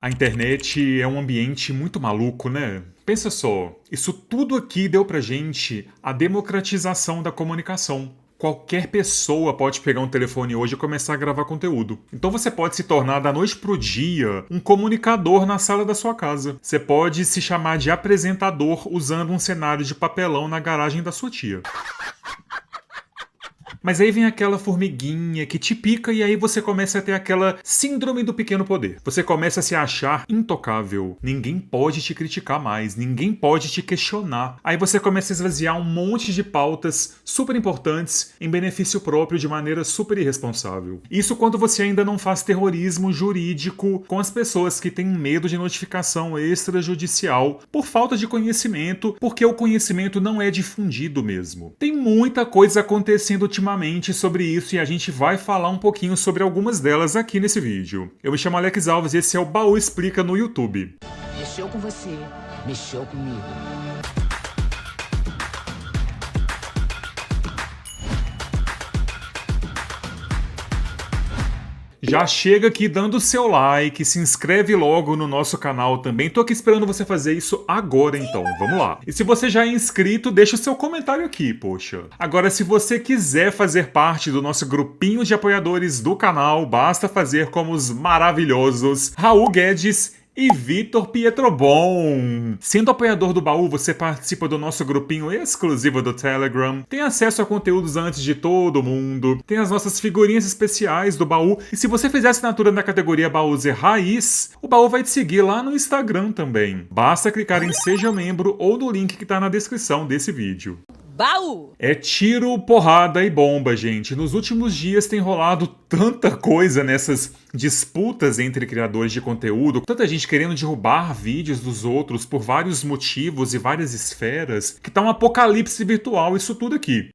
A internet é um ambiente muito maluco, né? Pensa só, isso tudo aqui deu pra gente a democratização da comunicação. Qualquer pessoa pode pegar um telefone hoje e começar a gravar conteúdo. Então você pode se tornar da noite pro dia um comunicador na sala da sua casa. Você pode se chamar de apresentador usando um cenário de papelão na garagem da sua tia. Mas aí vem aquela formiguinha que te pica e aí você começa a ter aquela síndrome do pequeno poder. Você começa a se achar intocável. Ninguém pode te criticar mais, ninguém pode te questionar. Aí você começa a esvaziar um monte de pautas super importantes em benefício próprio de maneira super irresponsável. Isso quando você ainda não faz terrorismo jurídico com as pessoas que têm medo de notificação extrajudicial por falta de conhecimento, porque o conhecimento não é difundido mesmo. Tem muita coisa acontecendo ultimamente sobre isso e a gente vai falar um pouquinho sobre algumas delas aqui nesse vídeo. Eu me chamo Alex Alves e esse é o Baú Explica no YouTube. Mexeu com você, mexeu comigo. Já chega aqui dando o seu like, se inscreve logo no nosso canal também. Tô aqui esperando você fazer isso agora então, vamos lá. E se você já é inscrito, deixa o seu comentário aqui, poxa. Agora, se você quiser fazer parte do nosso grupinho de apoiadores do canal, basta fazer como os maravilhosos Raul Guedes e Vitor Pietrobon. Sendo apoiador do Baú, você participa do nosso grupinho exclusivo do Telegram, tem acesso a conteúdos antes de todo mundo, tem as nossas figurinhas especiais do Baú, e se você fizer assinatura na categoria Baúzer Raiz, o Baú vai te seguir lá no Instagram também. Basta clicar em Seja Membro ou no link que tá na descrição desse vídeo. Baú! É tiro, porrada e bomba, gente. Nos últimos dias tem rolado tanta coisa nessas disputas entre criadores de conteúdo, tanta gente querendo derrubar vídeos dos outros por vários motivos e várias esferas, que tá um apocalipse virtual isso tudo aqui.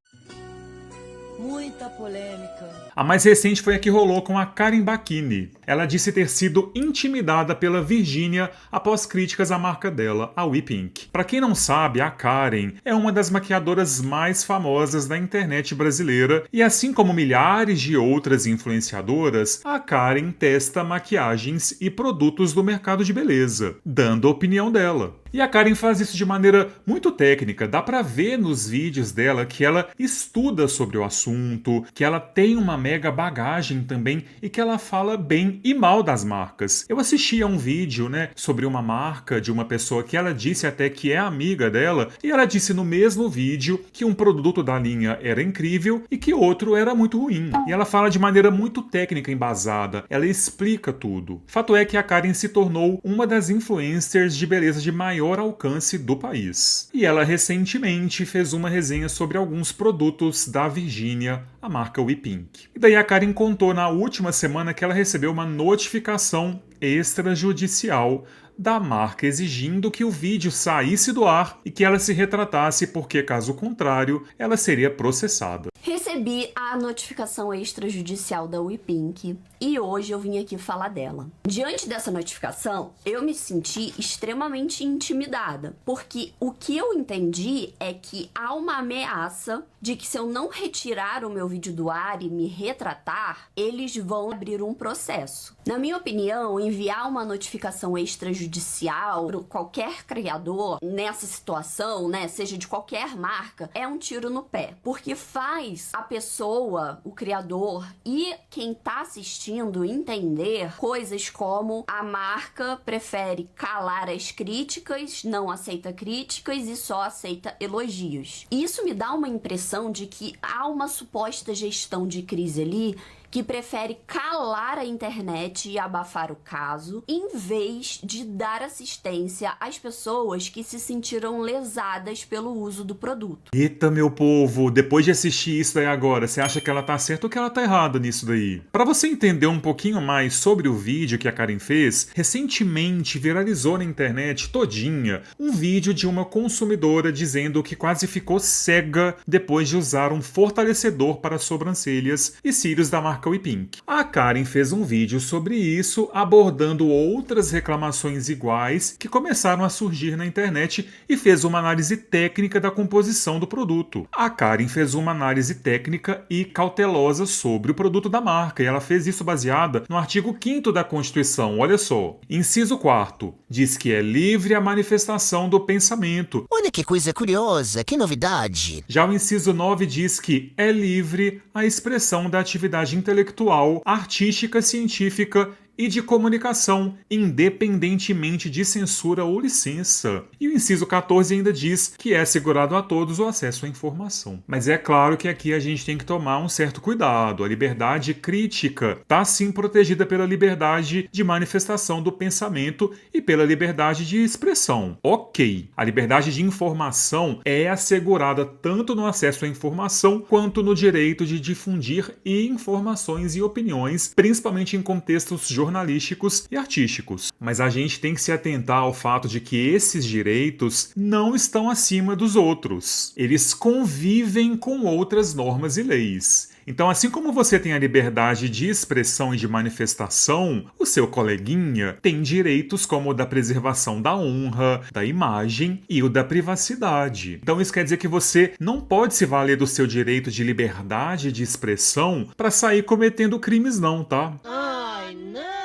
Muita polêmica. A mais recente foi a que rolou com a Karen Bacchini. Ela disse ter sido intimidada pela Virgínia após críticas à marca dela, a We Pink. Pra quem não sabe, a Karen é uma das maquiadoras mais famosas da internet brasileira e assim como milhares de outras influenciadoras, a Karen testa maquiagens e produtos do mercado de beleza, dando a opinião dela. E a Karen faz isso de maneira muito técnica, dá pra ver nos vídeos dela que ela estuda sobre o assunto, que ela tem uma mega bagagem também e que ela fala bem e mal das marcas. Eu assisti a um vídeo, sobre uma marca de uma pessoa que ela disse até que é amiga dela, e ela disse no mesmo vídeo que um produto da linha era incrível e que outro era muito ruim. E ela fala de maneira muito técnica, embasada, ela explica tudo. Fato é que a Karen se tornou uma das influencers de beleza de maior alcance do país. E ela recentemente fez uma resenha sobre alguns produtos da Virgínia, a marca We Pink. E daí a Karen contou na última semana que ela recebeu uma notificação extrajudicial da marca exigindo que o vídeo saísse do ar e que ela se retratasse porque, caso contrário, ela seria processada. Recebi a notificação extrajudicial da We Pink e hoje eu vim aqui falar dela. Diante dessa notificação, eu me senti extremamente intimidada, porque o que eu entendi é que há uma ameaça de que se eu não retirar o meu vídeo do ar e me retratar, eles vão abrir um processo. Na minha opinião, enviar uma notificação extrajudicial para qualquer criador nessa situação, seja de qualquer marca, é um tiro no pé, porque faz a pessoa, o criador e quem tá assistindo entender coisas como a marca prefere calar as críticas, não aceita críticas e só aceita elogios. Isso me dá uma impressão de que há uma suposta gestão de crise ali que prefere calar a internet e abafar o caso, em vez de dar assistência às pessoas que se sentiram lesadas pelo uso do produto. Eita, meu povo, depois de assistir isso daí agora, você acha que ela tá certa ou que ela tá errada nisso daí? Pra você entender um pouquinho mais sobre o vídeo que a Karen fez, recentemente viralizou na internet todinha um vídeo de uma consumidora dizendo que quase ficou cega depois de usar um fortalecedor para sobrancelhas e cílios da marca marca WePink. A Karen fez um vídeo sobre isso, abordando outras reclamações iguais que começaram a surgir na internet e fez uma análise técnica da composição do produto. A Karen fez uma análise técnica e cautelosa sobre o produto da marca, e ela fez isso baseada no artigo 5º da Constituição. Olha só. Inciso 4º. Diz que é livre a manifestação do pensamento. Olha que coisa curiosa, que novidade. Já o inciso 9 diz que é livre a expressão da atividade intelectual, artística, científica e de comunicação, independentemente de censura ou licença. E o inciso 14 ainda diz que é assegurado a todos o acesso à informação. Mas é claro que aqui a gente tem que tomar um certo cuidado. A liberdade crítica está sim protegida pela liberdade de manifestação do pensamento e pela liberdade de expressão. Ok. A liberdade de informação é assegurada tanto no acesso à informação quanto no direito de difundir informações e opiniões, principalmente em contextos jornalísticos e artísticos. Mas a gente tem que se atentar ao fato de que esses direitos não estão acima dos outros. Eles convivem com outras normas e leis. Então, assim como você tem a liberdade de expressão e de manifestação, o seu coleguinha tem direitos como o da preservação da honra, da imagem e o da privacidade. Então, isso quer dizer que você não pode se valer do seu direito de liberdade de expressão para sair cometendo crimes não, tá? Ai, não!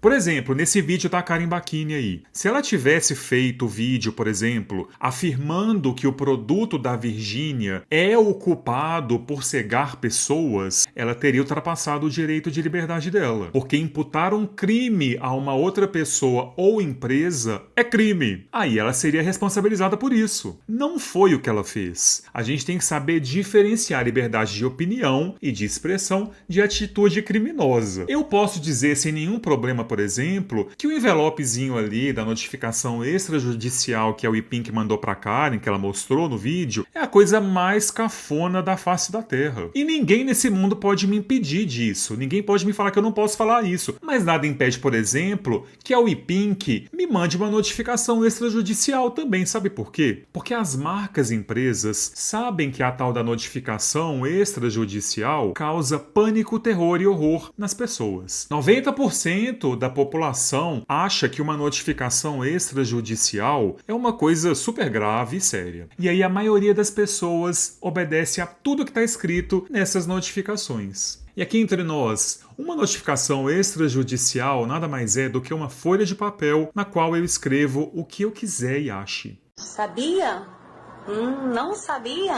Por exemplo, nesse vídeo da Karen Bacchini aí, se ela tivesse feito o vídeo, por exemplo, afirmando que o produto da Virgínia é o culpado por cegar pessoas, ela teria ultrapassado o direito de liberdade dela. Porque imputar um crime a uma outra pessoa ou empresa é crime. Aí ela seria responsabilizada por isso. Não foi o que ela fez. A gente tem que saber diferenciar a liberdade de opinião e de expressão de atitude criminosa. Eu posso dizer sem nenhum problema, por exemplo, que o envelopezinho ali da notificação extrajudicial que a WePink mandou pra Karen, que ela mostrou no vídeo, é a coisa mais cafona da face da Terra. E ninguém nesse mundo pode me impedir disso. Ninguém pode me falar que eu não posso falar isso. Mas nada impede, por exemplo, que a WePink me mande uma notificação extrajudicial também. Sabe por quê? Porque as marcas e empresas sabem que a tal da notificação extrajudicial causa pânico, terror e horror nas pessoas. 90% da população acha que uma notificação extrajudicial é uma coisa super grave e séria. E aí a maioria das pessoas obedece a tudo que está escrito nessas notificações. E aqui entre nós, uma notificação extrajudicial nada mais é do que uma folha de papel na qual eu escrevo o que eu quiser e ache. Sabia? Não sabia?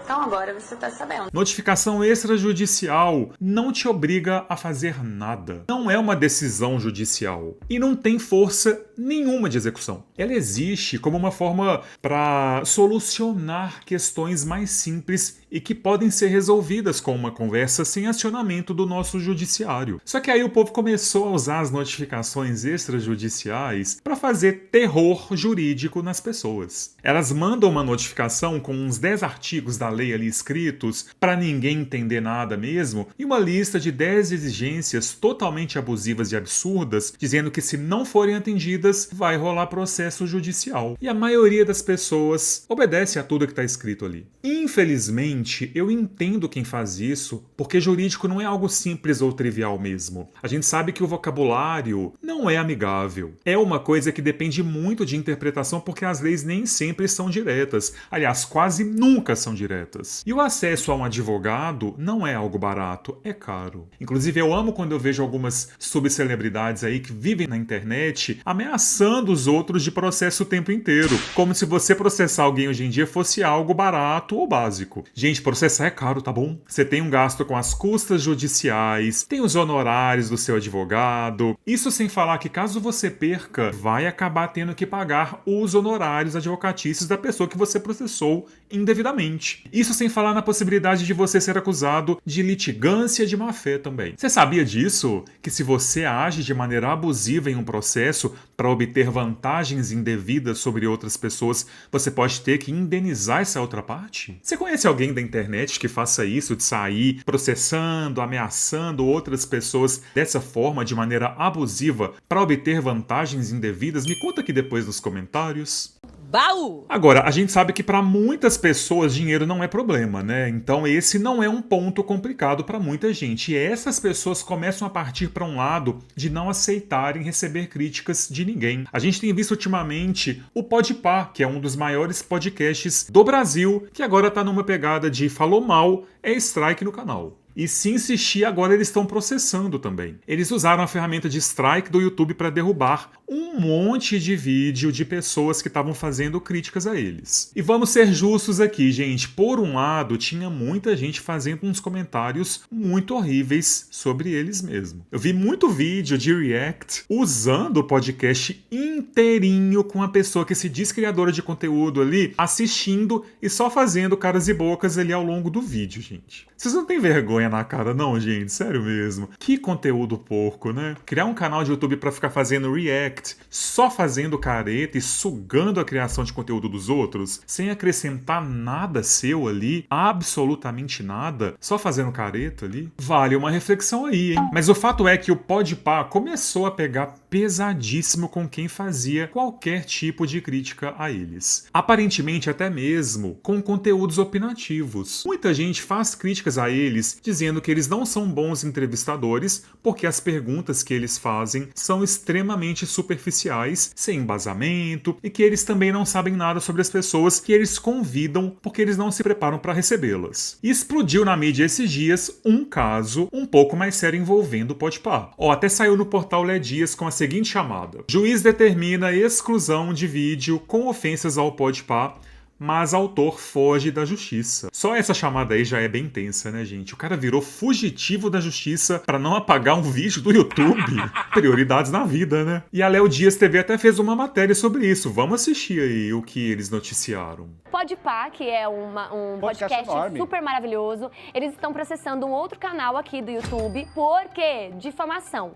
Então agora você tá sabendo. Notificação extrajudicial não te obriga a fazer nada. Não é uma decisão judicial. E não tem força nenhuma de execução. Ela existe como uma forma para solucionar questões mais simples e que podem ser resolvidas com uma conversa sem acionamento do nosso judiciário. Só que aí o povo começou a usar as notificações extrajudiciais para fazer terror jurídico nas pessoas. Elas mandam uma notificação com uns 10 artigos da lei ali escritos para ninguém entender nada mesmo e uma lista de 10 exigências totalmente abusivas e absurdas, dizendo que se não forem atendidas, vai rolar processo judicial. E a maioria das pessoas obedece a tudo que está escrito ali. Infelizmente, eu entendo quem faz isso, porque jurídico não é algo simples ou trivial mesmo. A gente sabe que o vocabulário não é amigável. É uma coisa que depende muito de interpretação, porque as leis nem sempre são diretas. Aliás, quase nunca são diretas. E o acesso a um advogado não é algo barato, é caro. Inclusive, eu amo quando eu vejo algumas subcelebridades aí que vivem na internet ameaçando os outros de processo o tempo inteiro, como se você processar alguém hoje em dia fosse algo barato ou básico. Gente, processar é caro, tá bom? Você tem um gasto com as custas judiciais, tem os honorários do seu advogado. Isso sem falar que caso você perca, vai acabar tendo que pagar os honorários advocatícios da pessoa que você processou indevidamente. Isso sem falar na possibilidade de você ser acusado de litigância de má-fé também. Você sabia disso? Que se você age de maneira abusiva em um processo para obter vantagens indevidas sobre outras pessoas, você pode ter que indenizar essa outra parte? Você conhece alguém da internet que faça isso, de sair processando, ameaçando outras pessoas dessa forma, de maneira abusiva, para obter vantagens indevidas? Me conta aqui depois nos comentários. Baú! Agora, a gente sabe que para muitas pessoas dinheiro não é problema, né? Então esse não é um ponto complicado para muita gente. E essas pessoas começam a partir para um lado de não aceitarem receber críticas de ninguém. A gente tem visto ultimamente o Podpah, que é um dos maiores podcasts do Brasil, que agora tá numa pegada de falou mal, é strike no canal. E se insistir, agora eles estão processando também. Eles usaram a ferramenta de strike do YouTube para derrubar um monte de vídeo de pessoas que estavam fazendo críticas a eles. E vamos ser justos aqui, gente. Por um lado, tinha muita gente fazendo uns comentários muito horríveis sobre eles mesmos. Eu vi muito vídeo de react usando o podcast inteirinho com a pessoa que se diz criadora de conteúdo ali, assistindo e só fazendo caras e bocas ali ao longo do vídeo, gente. Vocês não têm vergonha na cara não, gente? Sério mesmo. Que conteúdo porco, né? Criar um canal de YouTube pra ficar fazendo react, só fazendo careta e sugando a criação de conteúdo dos outros, sem acrescentar nada seu ali, absolutamente nada, só fazendo careta ali, vale uma reflexão aí, hein? Mas o fato é que o Podpah começou a pegar pesadíssimo com quem fazia qualquer tipo de crítica a eles. Aparentemente até mesmo com conteúdos opinativos. Muita gente faz críticas a eles, dizendo que eles não são bons entrevistadores porque as perguntas que eles fazem são extremamente superficiais, sem embasamento, e que eles também não sabem nada sobre as pessoas que eles convidam porque eles não se preparam para recebê-las. E explodiu na mídia esses dias um caso um pouco mais sério envolvendo o Podpah. Até saiu no portal Lé Dias com a seguinte chamada: Juiz determina exclusão de vídeo com ofensas ao Podpah, mas autor foge da justiça. Só essa chamada aí já é bem tensa, né, gente? O cara virou fugitivo da justiça pra não apagar um vídeo do YouTube. Prioridades na vida, né? E a Léo Dias TV até fez uma matéria sobre isso. Vamos assistir aí o que eles noticiaram. Podpah, que é um podcast super maravilhoso, eles estão processando um outro canal aqui do YouTube por quê? Difamação.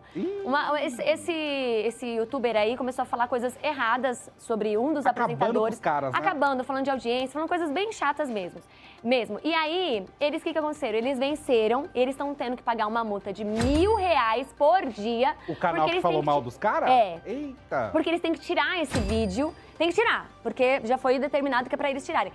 Esse youtuber aí começou a falar coisas erradas sobre um dos apresentadores. Caras, né? Acabando, falando de audiência, falando coisas bem chatas mesmo. E aí, o que aconteceram? Eles venceram, eles estão tendo que pagar uma multa de R$1.000 por dia. O canal que falou mal dos caras? É. Eita. Porque eles têm que tirar esse vídeo. Tem que tirar, porque já foi determinado que é pra eles tirarem.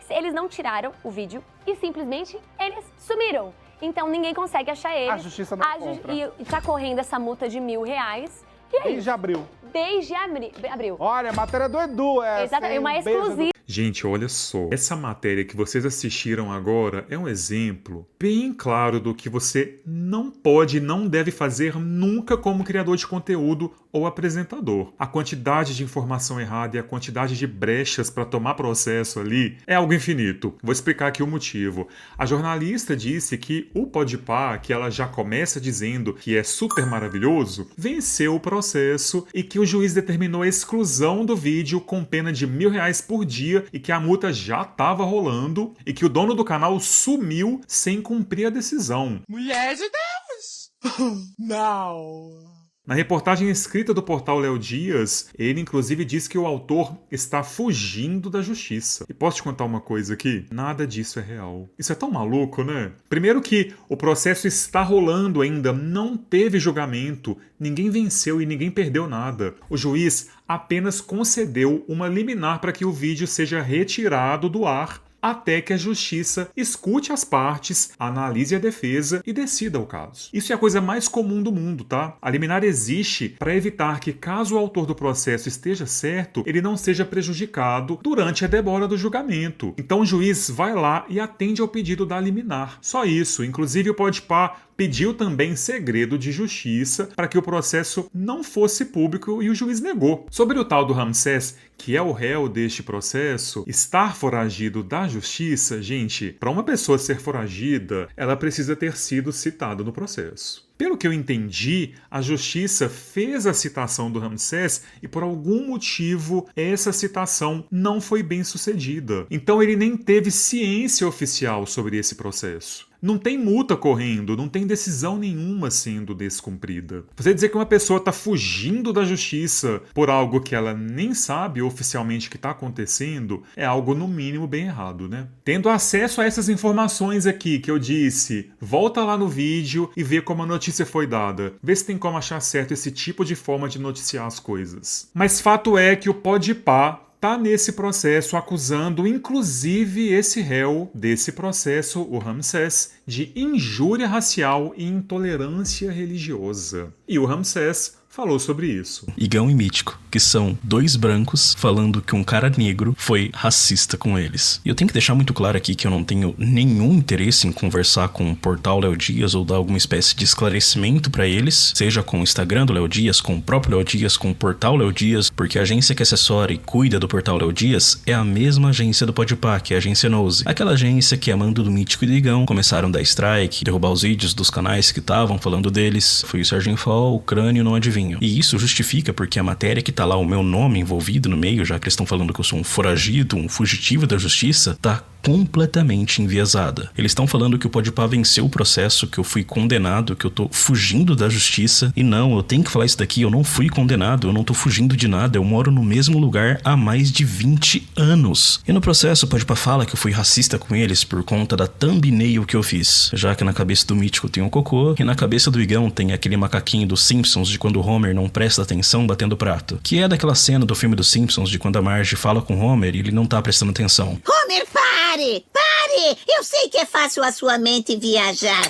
Eles não tiraram o vídeo e simplesmente eles sumiram. Então ninguém consegue achar eles. A justiça não compra. E tá correndo essa multa de R$1.000. E aí? Desde abril. Desde abril. Olha, a matéria do Edu, Exatamente, uma exclusiva. Gente, olha só. Essa matéria que vocês assistiram agora é um exemplo bem claro do que você não pode e não deve fazer nunca como criador de conteúdo ou apresentador. A quantidade de informação errada e a quantidade de brechas para tomar processo ali é algo infinito. Vou explicar aqui o motivo. A jornalista disse que o Podpah, que ela já começa dizendo que é super maravilhoso, venceu o processo e que o juiz determinou a exclusão do vídeo com pena de R$1.000 por dia e que a multa já estava rolando e que o dono do canal sumiu sem cumprir a decisão. Mulher de Deus! Não! Na reportagem escrita do portal Léo Dias, ele inclusive diz que o autor está fugindo da justiça. E posso te contar uma coisa aqui? Nada disso é real. Isso é tão maluco, né? Primeiro que o processo está rolando ainda, não teve julgamento, ninguém venceu e ninguém perdeu nada. O juiz apenas concedeu uma liminar para que o vídeo seja retirado do ar até que a justiça escute as partes, analise a defesa e decida o caso. Isso é a coisa mais comum do mundo, tá? A liminar existe para evitar que, caso o autor do processo esteja certo, ele não seja prejudicado durante a demora do julgamento. Então o juiz vai lá e atende ao pedido da liminar. Só isso. Inclusive o Podpah pediu também segredo de justiça para que o processo não fosse público e o juiz negou. Sobre o tal do Ramsés, que é o réu deste processo, estar foragido da justiça, gente, para uma pessoa ser foragida, ela precisa ter sido citada no processo. Pelo que eu entendi, a justiça fez a citação do Ramsés e por algum motivo essa citação não foi bem sucedida. Então ele nem teve ciência oficial sobre esse processo. Não tem multa correndo, não tem decisão nenhuma sendo descumprida. Você dizer que uma pessoa está fugindo da justiça por algo que ela nem sabe oficialmente que está acontecendo é algo no mínimo bem errado, né? Tendo acesso a essas informações aqui que eu disse, volta lá no vídeo e vê como a notícia foi dada. Vê se tem como achar certo esse tipo de forma de noticiar as coisas. Mas fato é que o Podpah tá nesse processo acusando inclusive esse réu desse processo, o Ramsés, de injúria racial e intolerância religiosa. E o Ramsés falou sobre isso. Igão e Mítico, que são dois brancos falando que um cara negro foi racista com eles. E eu tenho que deixar muito claro aqui que eu não tenho nenhum interesse em conversar com o Portal Léo Dias ou dar alguma espécie de esclarecimento pra eles, seja com o Instagram do Léo Dias, com o próprio Léo Dias, com o Portal Léo Dias, porque a agência que assessora e cuida do Portal Léo Dias é a mesma agência do Podpah, que é a agência Nose. Aquela agência que, a mando do Mítico e do Igão, começaram a dar strike, derrubar os vídeos dos canais que estavam falando deles. Foi o Serginho Fall, o Crânio não adivinha. E isso justifica porque a matéria que tá lá, o meu nome envolvido no meio, já que eles estão falando que eu sou um foragido, um fugitivo da justiça, tá completamente enviesada. Eles estão falando que o Podpah venceu o processo, que eu fui condenado, que eu tô fugindo da justiça. E não, eu tenho que falar isso daqui, eu não fui condenado, eu não tô fugindo de nada, eu moro no mesmo lugar há mais de 20 anos. E no processo o Podpah fala que eu fui racista com eles por conta da thumbnail que eu fiz, já que na cabeça do Mítico tem um cocô e na cabeça do Igão tem aquele macaquinho dos Simpsons de quando o Homer não presta atenção batendo prato, que é daquela cena do filme dos Simpsons de quando a Marge fala com o Homer e ele não tá prestando atenção. Homer, pare! Pare! Eu sei que é fácil a sua mente viajar.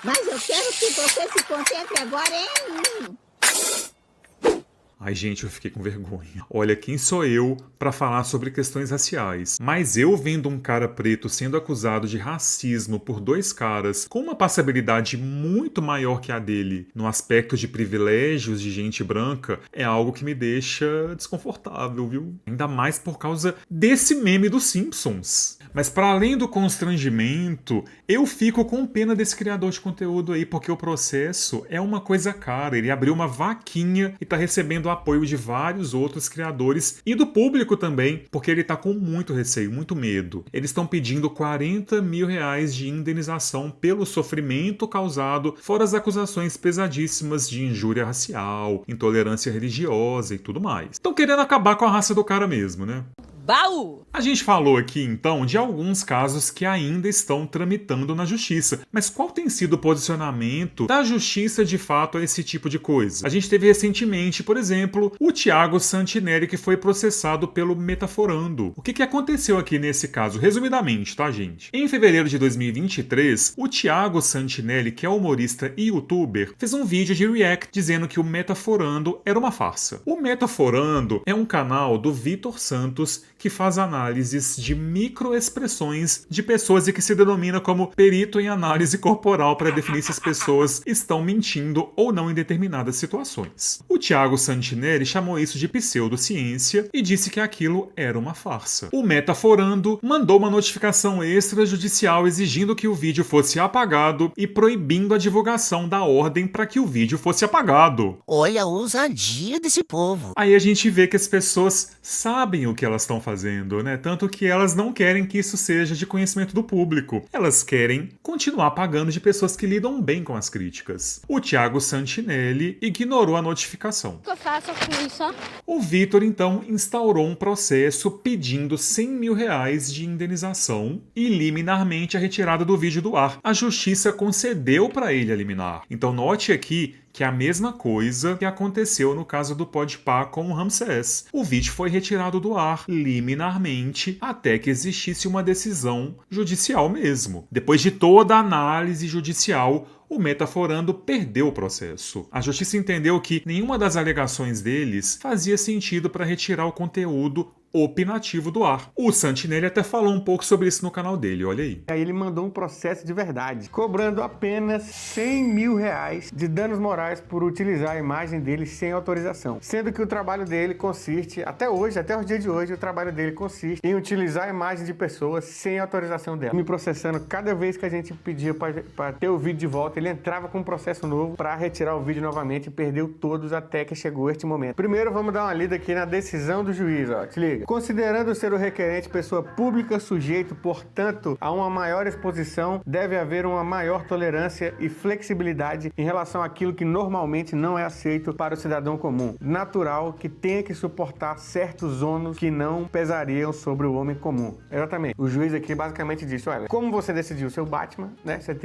Mas eu quero que você se concentre agora em mim. Ai, gente, eu fiquei com vergonha. Olha, quem sou eu pra falar sobre questões raciais? Mas eu vendo um cara preto sendo acusado de racismo por dois caras com uma passabilidade muito maior que a dele no aspecto de privilégios de gente branca, é algo que me deixa desconfortável, viu? Ainda mais por causa desse meme dos Simpsons. Mas para além do constrangimento, eu fico com pena desse criador de conteúdo aí, porque o processo é uma coisa cara. Ele abriu uma vaquinha e tá recebendo o apoio de vários outros criadores e do público também, porque ele tá com muito receio, muito medo. Eles estão pedindo 40 mil reais de indenização pelo sofrimento causado, fora as acusações pesadíssimas de injúria racial, intolerância religiosa e tudo mais. Estão querendo acabar com a raça do cara mesmo, né? Baú! A gente falou aqui, então, de alguns casos que ainda estão tramitando na justiça. Mas qual tem sido o posicionamento da justiça de fato a esse tipo de coisa? A gente teve recentemente, por exemplo, o Thiago Santinelli, que foi processado pelo Metaforando. O que aconteceu aqui nesse caso? Resumidamente, tá, gente? Em fevereiro de 2023, o Thiago Santinelli, que é humorista e youtuber, fez um vídeo de react dizendo que o Metaforando era uma farsa. O Metaforando é um canal do Vitor Santos, que faz análises de microexpressões de pessoas e que se denomina como perito em análise corporal para definir se as pessoas estão mentindo ou não em determinadas situações. O Thiago Santinelli chamou isso de pseudociência e disse que aquilo era uma farsa. O Metaforando mandou uma notificação extrajudicial exigindo que o vídeo fosse apagado e proibindo a divulgação da ordem para que o vídeo fosse apagado. Olha a ousadia desse povo. Aí a gente vê que as pessoas sabem o que elas estão fazendo, né? Tanto que elas não querem que isso seja de conhecimento do público. Elas querem continuar pagando de pessoas que lidam bem com as críticas. O Thiago Santinelli ignorou a notificação. O que eu faço com isso? O Vitor, então, instaurou um processo pedindo 100 mil reais de indenização e liminarmente a retirada do vídeo do ar. A justiça concedeu para ele a liminar. Então note aqui que é a mesma coisa que aconteceu no caso do Podpah com o Ramsés. O vídeo foi retirado do ar liminarmente até que existisse uma decisão judicial mesmo. Depois de toda a análise judicial, o Metaforando perdeu o processo. A justiça entendeu que nenhuma das alegações deles fazia sentido para retirar o conteúdo opinativo do ar. O Santinelli até falou um pouco sobre isso no canal dele, olha aí. Aí ele mandou um processo de verdade, cobrando apenas 100 mil reais de danos morais por utilizar a imagem dele sem autorização. Sendo que o trabalho dele consiste, até hoje, até o dia de hoje, o trabalho dele consiste em utilizar a imagem de pessoas sem autorização dela. Me processando cada vez que a gente pedia para ter o vídeo de volta, ele entrava com um processo novo para retirar o vídeo novamente e perdeu todos até que chegou este momento. Primeiro vamos dar uma lida aqui na decisão do juiz, ó, te liga. Considerando ser o requerente pessoa pública, sujeito, portanto, a uma maior exposição, deve haver uma maior tolerância e flexibilidade em relação àquilo que normalmente não é aceito para o cidadão comum. Natural que tenha que suportar certos ônus que não pesariam sobre o homem comum. Exatamente. O juiz aqui basicamente disse, olha, como você decidiu ser o Batman, né, você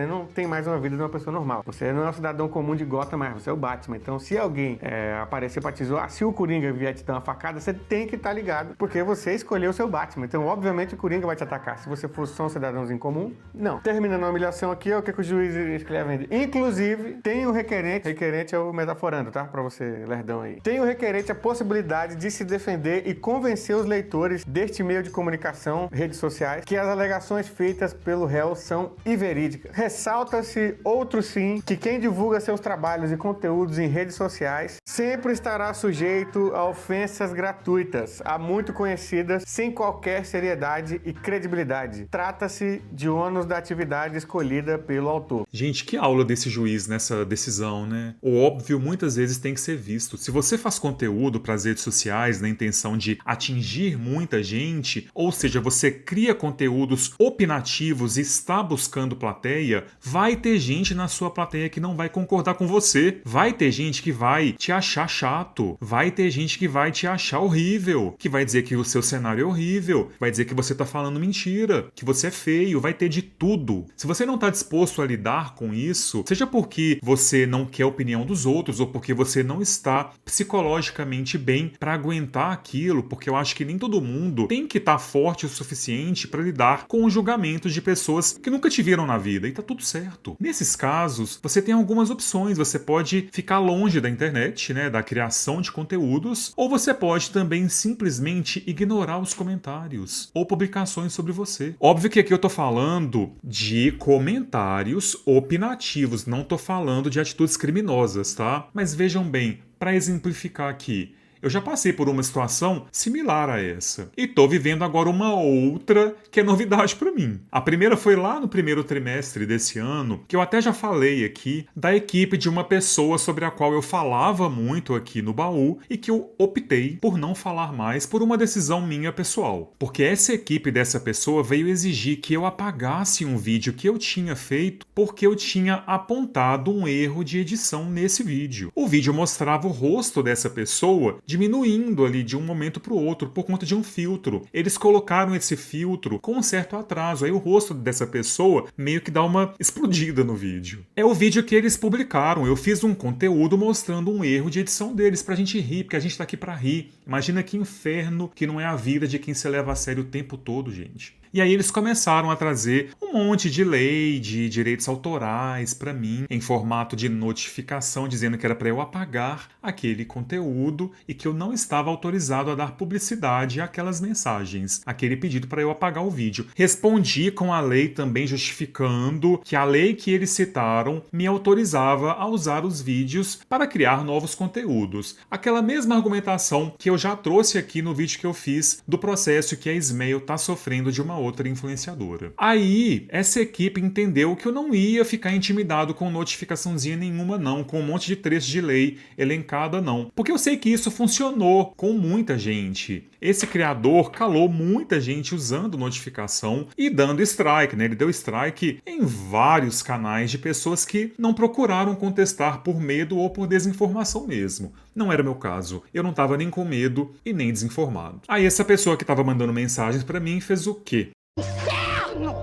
não tem mais uma vida de uma pessoa normal. Você não é um cidadão comum de Gotham mais, você é o Batman. Então, se alguém aparecer pra te zoar, se o Coringa vier te dar uma facada, você tem que estar ligado, porque você escolheu o seu Batman. Então, obviamente, o Coringa vai te atacar. Se você for só um cidadãozinho comum, não. Terminando a humilhação aqui, o que o juiz escreve? Inclusive, tem o requerente é o metaforando, tá? Pra você, lerdão aí. Tem o requerente a possibilidade de se defender e convencer os leitores deste meio de comunicação, redes sociais, que as alegações feitas pelo réu são inverídicas. Ressalta-se, outro sim, que quem divulga seus trabalhos e conteúdos em redes sociais sempre estará sujeito a ofensas gratuitas, há muito conhecidas, sem qualquer seriedade e credibilidade. Trata-se de ônus da atividade escolhida pelo autor. Gente, que aula desse juiz nessa decisão, né? O óbvio muitas vezes tem que ser visto. Se você faz conteúdo para as redes sociais na intenção de atingir muita gente, ou seja, você cria conteúdos opinativos e está buscando plateia, vai ter gente na sua plateia que não vai concordar com você. Vai ter gente que vai te achar chato. Vai ter gente que vai te achar horrível. Que vai dizer que o seu cenário é horrível. Vai dizer que você tá falando mentira. Que você é feio. Vai ter de tudo. Se você não tá disposto a lidar com isso, seja porque você não quer a opinião dos outros ou porque você não está psicologicamente bem para aguentar aquilo, porque eu acho que nem todo mundo tem que estar forte o suficiente para lidar com os julgamentos de pessoas que nunca te viram na vida, e tá tudo certo. Nesses casos, você tem algumas opções. Você pode ficar longe da internet, né, da criação de conteúdos, ou você pode também simplesmente ignorar os comentários ou publicações sobre você. Óbvio que aqui eu tô falando de comentários opinativos, não tô falando de atitudes criminosas, tá? Mas vejam bem, para exemplificar aqui, eu já passei por uma situação similar a essa. E tô vivendo agora uma outra que é novidade pra mim. A primeira foi lá no primeiro trimestre desse ano, que eu até já falei aqui, da equipe de uma pessoa sobre a qual eu falava muito aqui no baú e que eu optei por não falar mais por uma decisão minha pessoal. Porque essa equipe dessa pessoa veio exigir que eu apagasse um vídeo que eu tinha feito porque eu tinha apontado um erro de edição nesse vídeo. O vídeo mostrava o rosto dessa pessoa diminuindo ali de um momento para o outro por conta de um filtro. Eles colocaram esse filtro com um certo atraso, aí o rosto dessa pessoa meio que dá uma explodida no vídeo. É o vídeo que eles publicaram, eu fiz um conteúdo mostrando um erro de edição deles pra gente rir, porque a gente tá aqui pra rir. Imagina que inferno que não é a vida de quem se leva a sério o tempo todo, gente. E aí eles começaram a trazer um monte de lei de direitos autorais para mim, em formato de notificação, dizendo que era para eu apagar aquele conteúdo e que eu não estava autorizado a dar publicidade àquelas mensagens, aquele pedido para eu apagar o vídeo. Respondi com a lei também justificando que a lei que eles citaram me autorizava a usar os vídeos para criar novos conteúdos. Aquela mesma argumentação que eu já trouxe aqui no vídeo que eu fiz do processo que a Ismael está sofrendo de uma outra influenciadora. Aí, essa equipe entendeu que eu não ia ficar intimidado com notificaçãozinha nenhuma não, com um monte de trecho de lei elencada não. Porque eu sei que isso funcionou com muita gente. Esse criador calou muita gente usando notificação e dando strike, né? Ele deu strike em vários canais de pessoas que não procuraram contestar por medo ou por desinformação mesmo. Não era meu caso. Eu não estava nem com medo e nem desinformado. Aí essa pessoa que estava mandando mensagens para mim fez o quê? Inferno!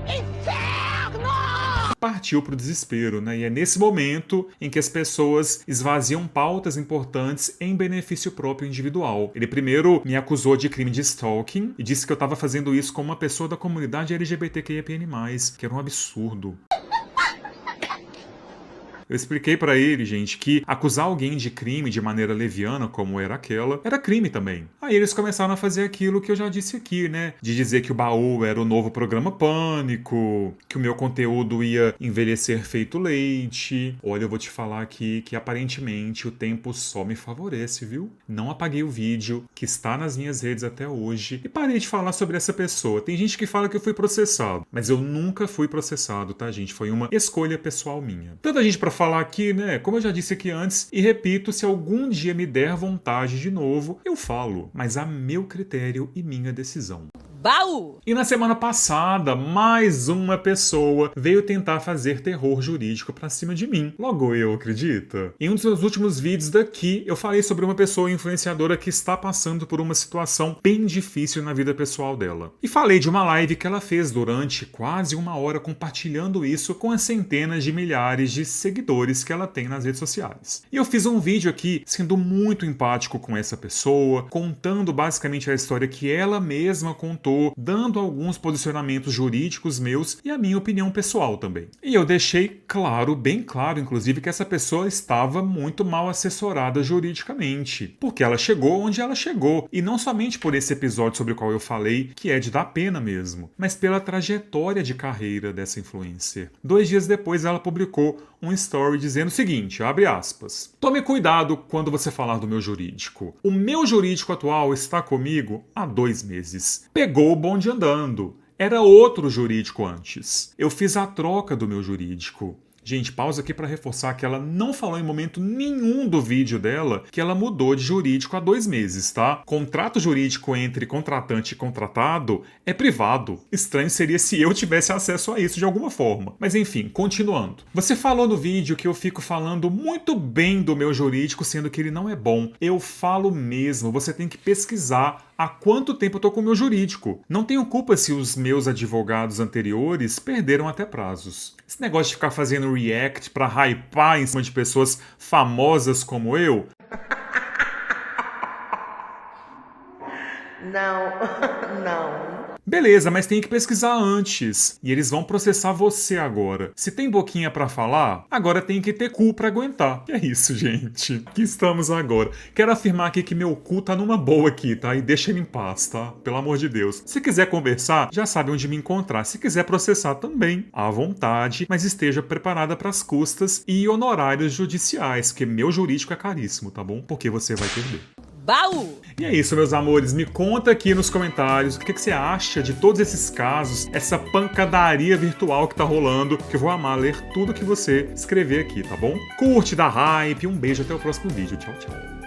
Inferno! Partiu pro desespero, né? E é nesse momento em que as pessoas esvaziam pautas importantes em benefício próprio individual. Ele primeiro me acusou de crime de stalking e disse que eu estava fazendo isso com uma pessoa da comunidade LGBTQIAPN+, que era um absurdo. Eu expliquei pra ele, gente, que acusar alguém de crime de maneira leviana, como era aquela, era crime também. Aí eles começaram a fazer aquilo que eu já disse aqui, né? De dizer que o baú era o novo programa Pânico, que o meu conteúdo ia envelhecer feito leite. Olha, eu vou te falar aqui que aparentemente o tempo só me favorece, viu? Não apaguei o vídeo, que está nas minhas redes até hoje, e parei de falar sobre essa pessoa. Tem gente que fala que eu fui processado, mas eu nunca fui processado, tá, gente? Foi uma escolha pessoal minha. Tanta gente pra falar aqui, né? Como eu já disse aqui antes, e repito, se algum dia me der vontade de novo, eu falo, mas a meu critério e minha decisão. Baú! E na semana passada, mais uma pessoa veio tentar fazer terror jurídico pra cima de mim. Logo eu, acredita? Em um dos meus últimos vídeos daqui, eu falei sobre uma pessoa influenciadora que está passando por uma situação bem difícil na vida pessoal dela. E falei de uma live que ela fez durante quase 1 hora compartilhando isso com as centenas de milhares de seguidores que ela tem nas redes sociais. E eu fiz um vídeo aqui sendo muito empático com essa pessoa, contando basicamente a história que ela mesma contou, dando alguns posicionamentos jurídicos meus e a minha opinião pessoal também. E eu deixei claro, bem claro, inclusive, que essa pessoa estava muito mal assessorada juridicamente, porque ela chegou onde ela chegou, e não somente por esse episódio sobre o qual eu falei, que é de dar pena mesmo, mas pela trajetória de carreira dessa influencer. 2 dias depois ela publicou um story dizendo o seguinte, abre aspas, tome cuidado quando você falar do meu jurídico. O meu jurídico atual está comigo há 2 meses. Pegou o bonde andando. Era outro jurídico antes. Eu fiz a troca do meu jurídico. Gente, pausa aqui para reforçar que ela não falou em momento nenhum do vídeo dela que ela mudou de jurídico há 2 meses, tá? Contrato jurídico entre contratante e contratado é privado. Estranho seria se eu tivesse acesso a isso de alguma forma. Mas enfim, continuando. Você falou no vídeo que eu fico falando muito bem do meu jurídico, sendo que ele não é bom. Eu falo mesmo, você tem que pesquisar há quanto tempo eu tô com o meu jurídico. Não tenho culpa se os meus advogados anteriores perderam até prazos. Esse negócio de ficar fazendo react pra hypar em cima de pessoas famosas como eu... Não. Beleza, mas tem que pesquisar antes. E eles vão processar você agora. Se tem boquinha pra falar, agora tem que ter cu pra aguentar. Que é isso, gente. Que estamos agora. Quero afirmar aqui que meu cu tá numa boa aqui, tá? E deixa ele em paz, tá? Pelo amor de Deus. Se quiser conversar, já sabe onde me encontrar. Se quiser processar também, à vontade, mas esteja preparada pras custas e honorários judiciais, porque meu jurídico é caríssimo, tá bom? Porque você vai perder. Baú! E é isso, meus amores. Me conta aqui nos comentários o que você acha de todos esses casos, essa pancadaria virtual que tá rolando, que eu vou amar ler tudo que você escrever aqui, tá bom? Curte, dá hype, um beijo, até o próximo vídeo. Tchau, tchau.